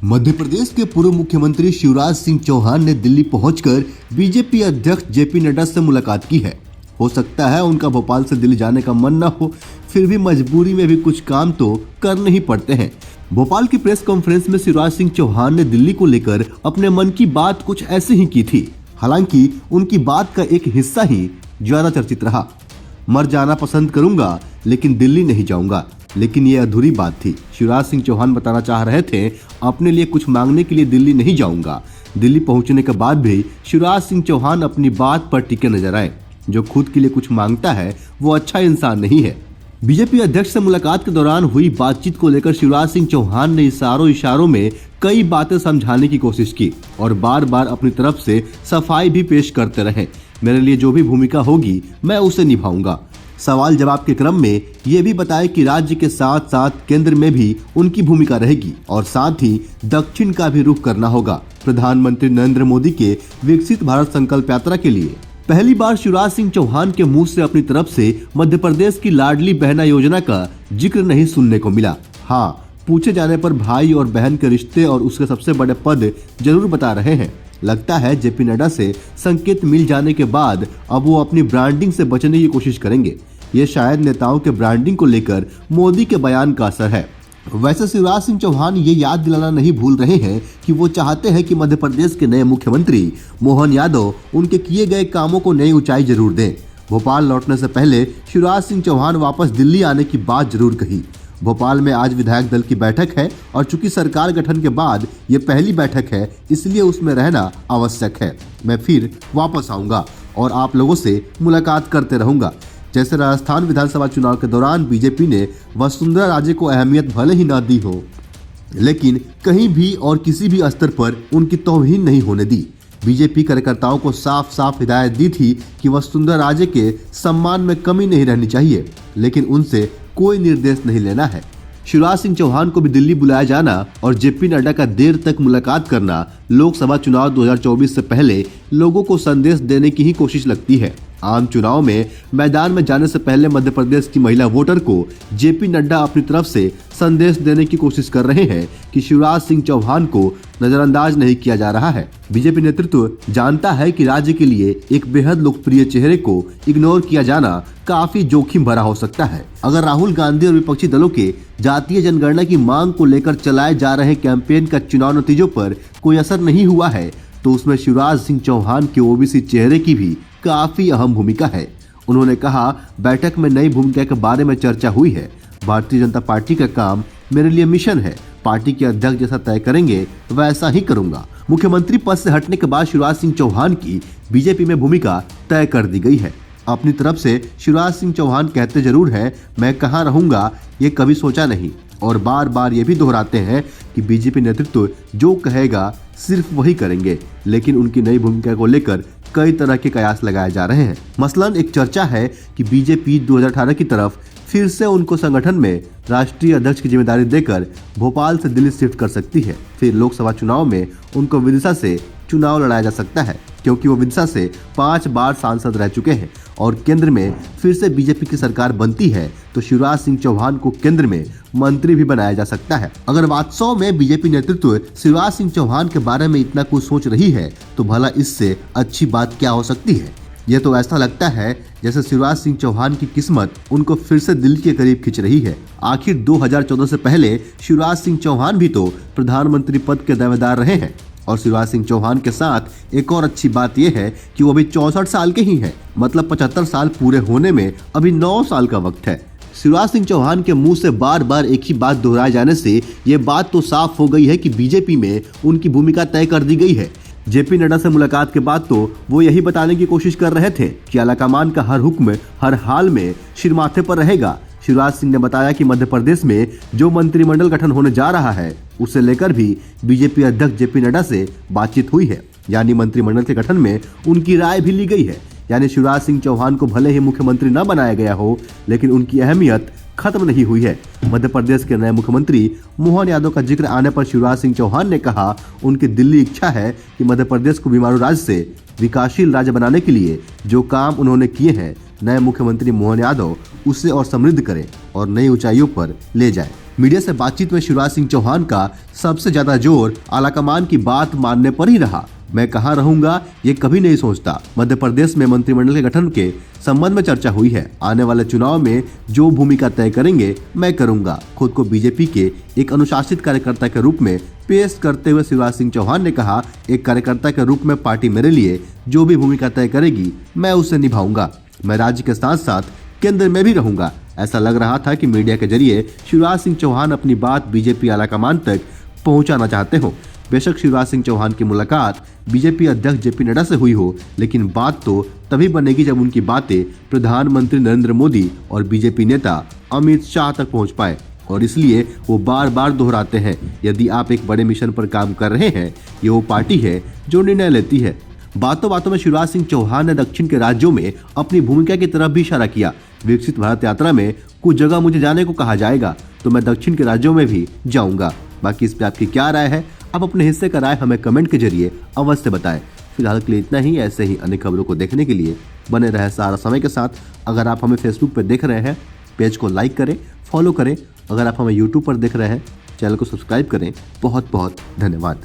मध्य प्रदेश के पूर्व मुख्यमंत्री शिवराज सिंह चौहान ने दिल्ली पहुंचकर बीजेपी अध्यक्ष जेपी नड्डा से मुलाकात की है। हो सकता है उनका भोपाल से दिल्ली जाने का मन न हो, फिर भी मजबूरी में भी कुछ काम तो करने ही पड़ते हैं। भोपाल की प्रेस कॉन्फ्रेंस में शिवराज सिंह चौहान ने दिल्ली को लेकर अपने मन की बात कुछ ऐसे ही की थी। हालांकि उनकी बात का एक हिस्सा ही ज्यादा चर्चित रहा। मर जाना पसंद करूंगा लेकिन दिल्ली नहीं जाऊंगा। लेकिन ये अधूरी बात थी। शिवराज सिंह चौहान बताना चाह रहे थे, अपने लिए कुछ मांगने के लिए दिल्ली नहीं जाऊंगा। दिल्ली पहुंचने के बाद भी शिवराज सिंह चौहान अपनी बात पर टिके नजर आए। जो खुद के लिए कुछ मांगता है वो अच्छा इंसान नहीं है। बीजेपी अध्यक्ष से मुलाकात के दौरान हुई बातचीत को लेकर शिवराज सिंह चौहान ने इशारों में कई बातें समझाने की कोशिश की और बार बार अपनी तरफ से सफाई भी पेश करते रहे। मेरे लिए जो भी भूमिका होगी मैं उसे निभाऊंगा। सवाल जवाब के क्रम में ये भी बताया कि राज्य के साथ साथ केंद्र में भी उनकी भूमिका रहेगी और साथ ही दक्षिण का भी रुख करना होगा। प्रधानमंत्री नरेंद्र मोदी के विकसित भारत संकल्प यात्रा के लिए पहली बार शिवराज सिंह चौहान के मुंह से अपनी तरफ से मध्य प्रदेश की लाडली बहना योजना का जिक्र नहीं सुनने को मिला। हाँ, पूछे जाने पर भाई और बहन के रिश्ते और उसके सबसे बड़े पद जरूर बता रहे हैं। लगता है जेपी नड्डा से संकेत मिल जाने के बाद अब वो अपनी ब्रांडिंग से बचने की कोशिश करेंगे। ये शायद नेताओं के ब्रांडिंग को लेकर मोदी के बयान का असर है। वैसे शिवराज सिंह चौहान ये याद दिलाना नहीं भूल रहे हैं कि वो चाहते हैं कि मध्य प्रदेश के नए मुख्यमंत्री मोहन यादव उनके किए गए कामों को नई ऊंचाई जरूर दें। भोपाल लौटने से पहले शिवराज सिंह चौहान वापस दिल्ली आने की बात जरूर कही। भोपाल में आज विधायक दल की बैठक है और चूंकि सरकार गठन के बाद ये पहली बैठक है, इसलिए उसमें रहना आवश्यक है। मैं फिर वापस आऊंगा और आप लोगों से मुलाकात करते रहूंगा। जैसे राजस्थान विधानसभा चुनाव के दौरान बीजेपी ने वसुंधरा राजे को अहमियत भले ही न दी हो, लेकिन कहीं भी और किसी भी स्तर पर उनकी तौहीन नहीं होने दी। बीजेपी कार्यकर्ताओं को साफ साफ हिदायत दी थी कि वसुंधरा राजे के सम्मान में कमी नहीं रहनी चाहिए, लेकिन उनसे कोई निर्देश नहीं लेना है। शिवराज सिंह चौहान को भी दिल्ली बुलाया जाना और जेपी नड्डा का देर तक मुलाकात करना लोकसभा चुनाव 2024 से पहले लोगों को संदेश देने की ही कोशिश लगती है। आम चुनाव में मैदान में जाने से पहले मध्य प्रदेश की महिला वोटर को जेपी नड्डा अपनी तरफ से संदेश देने की कोशिश कर रहे हैं कि शिवराज सिंह चौहान को नजरअंदाज नहीं किया जा रहा है। बीजेपी नेतृत्व जानता है कि राज्य के लिए एक बेहद लोकप्रिय चेहरे को इग्नोर किया जाना काफी जोखिम भरा हो सकता है। अगर राहुल गांधी और विपक्षी दलों के जातीय जनगणना की मांग को लेकर चलाए जा रहे कैंपेन का चुनाव नतीजों पर कोई असर नहीं हुआ है, तो उसमें शिवराज सिंह चौहान के ओबीसी चेहरे की भी काफी अहम भूमिका है। उन्होंने कहा, बैठक में नई भूमिका के बारे में चर्चा हुई है। भारतीय जनता पार्टी का काम मेरे लिए मिशन है। पार्टी के अध्यक्ष जैसा तय करेंगे वैसा ही करूंगा। मुख्यमंत्री पद से हटने के बाद शिवराज सिंह चौहान की बीजेपी में भूमिका तय कर दी गई है। अपनी तरफ से शिवराज सिंह चौहान कहते जरूर है, मैं कहाँ रहूंगा ये कभी सोचा नहीं, और बार बार ये भी दोहराते हैं कि बीजेपी नेतृत्व जो कहेगा सिर्फ वही करेंगे। लेकिन उनकी नई भूमिका को लेकर कई तरह के कयास लगाए जा रहे हैं। मसलन एक चर्चा है कि बीजेपी 2018 की तरफ फिर से उनको संगठन में राष्ट्रीय अध्यक्ष की जिम्मेदारी देकर भोपाल से दिल्ली शिफ्ट कर सकती है। फिर लोकसभा चुनाव में उनको विदिशा से चुनाव लड़ाया जा सकता है, क्योंकि वो विदिशा से 5 बार सांसद रह चुके हैं और केंद्र में फिर से बीजेपी की सरकार बनती है तो शिवराज सिंह चौहान को केंद्र में मंत्री भी बनाया जा सकता है। अगर वास्तव में बीजेपी नेतृत्व शिवराज सिंह चौहान के बारे में इतना कुछ सोच रही है तो भला इससे अच्छी बात क्या हो सकती है। यह तो ऐसा लगता है जैसे शिवराज सिंह चौहान की किस्मत उनको फिर से दिल के करीब खींच रही है। आखिर 2014 से पहले शिवराज सिंह चौहान भी तो प्रधानमंत्री पद के दावेदार रहे हैं। और शिवराज सिंह चौहान के साथ एक और अच्छी बात यह है कि वो अभी 64 साल के ही हैं, मतलब 75 साल पूरे होने में अभी 9 साल का वक्त है। शिवराज सिंह चौहान के मुंह से बार बार एक ही बात दोहराए जाने से ये बात तो साफ हो गई है कि बीजेपी में उनकी भूमिका तय कर दी गई है। जेपी नड्डा से मुलाकात के बाद तो वो यही बताने की कोशिश कर रहे थे कि आलाकमान का हर हुक्म हर हाल में सिर माथे पर रहेगा। शिवराज सिंह ने बताया कि मध्य प्रदेश में जो मंत्रिमंडल गठन होने जा रहा है उसे लेकर भी बीजेपी अध्यक्ष जेपी नड्डा से बातचीत हुई है, यानी मंत्रिमंडल के गठन में उनकी राय भी ली गई है। यानी शिवराज सिंह चौहान को भले ही मुख्यमंत्री न बनाया गया हो, लेकिन उनकी अहमियत खत्म नहीं हुई है। मध्य प्रदेश के नए मुख्यमंत्री मोहन यादव का जिक्र आने पर शिवराज सिंह चौहान ने कहा, उनकी दिल्ली इच्छा है कि मध्य प्रदेश को बीमारू राज्य से विकासशील राज्य बनाने के लिए जो काम उन्होंने किए हैं, नए मुख्यमंत्री मोहन यादव उसे और समृद्ध करें और नई ऊंचाइयों पर ले जाए। मीडिया से बातचीत में शिवराज सिंह चौहान का सबसे ज्यादा जोर आलाकमान की बात मानने पर ही रहा। मैं कहाँ रहूंगा ये कभी नहीं सोचता। मध्य प्रदेश में मंत्रिमंडल के गठन के संबंध में चर्चा हुई है। आने वाले चुनाव में जो भूमिका तय करेंगे मैं करूंगा। खुद को बीजेपी के एक अनुशासित कार्यकर्ता के रूप में पेश करते हुए शिवराज सिंह चौहान ने कहा, एक कार्यकर्ता के रूप में पार्टी मेरे लिए जो भी भूमिका तय करेगी मैं उसे निभाऊंगा। मैं राज्य के साथ साथ केंद्र में भी रहूंगा। ऐसा लग रहा था कि मीडिया के जरिए शिवराज सिंह चौहान अपनी बात बीजेपी आलाकमान तक पहुंचाना चाहते हो। बेशक शिवराज सिंह चौहान की मुलाकात बीजेपी अध्यक्ष जेपी नड्डा से हुई हो, लेकिन बात तो तभी बनेगी जब उनकी बातें प्रधानमंत्री नरेंद्र मोदी और बीजेपी नेता अमित शाह तक पहुंच पाए। और इसलिए वो बार बार दोहराते हैं, यदि आप एक बड़े मिशन पर काम कर रहे हैं, ये वो पार्टी है जो निर्णय लेती है। बातों बातों में शिवराज सिंह चौहान ने दक्षिण के राज्यों में अपनी भूमिका की तरफ भी इशारा किया। विकसित भारत यात्रा में कुछ जगह मुझे जाने को कहा जाएगा तो मैं दक्षिण के राज्यों में भी जाऊंगा। बाकी इस पे आपकी क्या राय है? आप अपने हिस्से का राय हमें कमेंट के जरिए अवश्य बताएं। फिलहाल के लिए इतना ही। ऐसे ही अन्य खबरों को देखने के लिए बने रहे सहारा समय के साथ। अगर आप हमें फेसबुक पर देख रहे हैं, पेज को लाइक करें, फॉलो करें। अगर आप हमें यूट्यूब पर देख रहे हैं, चैनल को सब्सक्राइब करें। बहुत बहुत धन्यवाद।